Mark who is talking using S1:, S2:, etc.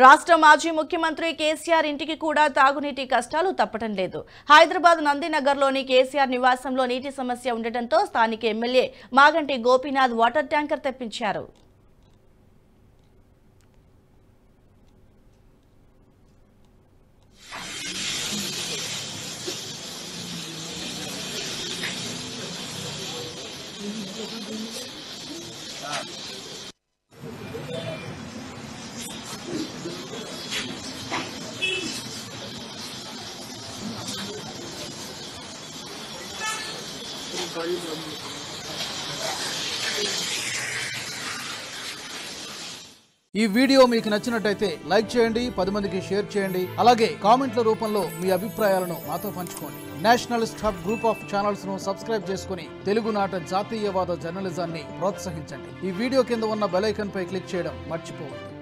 S1: రాష్ట్ర మాజీ ముఖ్యమంత్రి కేసీఆర్ ఇంటికి కూడా తాగునీటి కష్టాలు తప్పటం లేదు. హైదరాబాద్ నందినగర్లోని కేసీఆర్ నివాసంలో నీటి సమస్య ఉండటంతో స్థానిక MLA Maganti Gopinath water tanker తెప్పించారు.
S2: ఈ వీడియో మీకు నచ్చినట్టయితే లైక్ చేయండి, 10 మందికి షేర్ చేయండి. అలాగే కామెంట్ల రూపంలో మీ అభిప్రాయాలను మాతో పంచుకోండి. Nationalist hub group of channels ను సబ్స్క్రైబ్ చేసుకుని తెలుగునాట జాతీయవాద జర్నలిజాన్ని ప్రోత్సహించండి. ఈ వీడియో కింద ఉన్న బెల్ ఐకాన్ పై క్లిక్ చేయడం మర్చిపోవద్దు.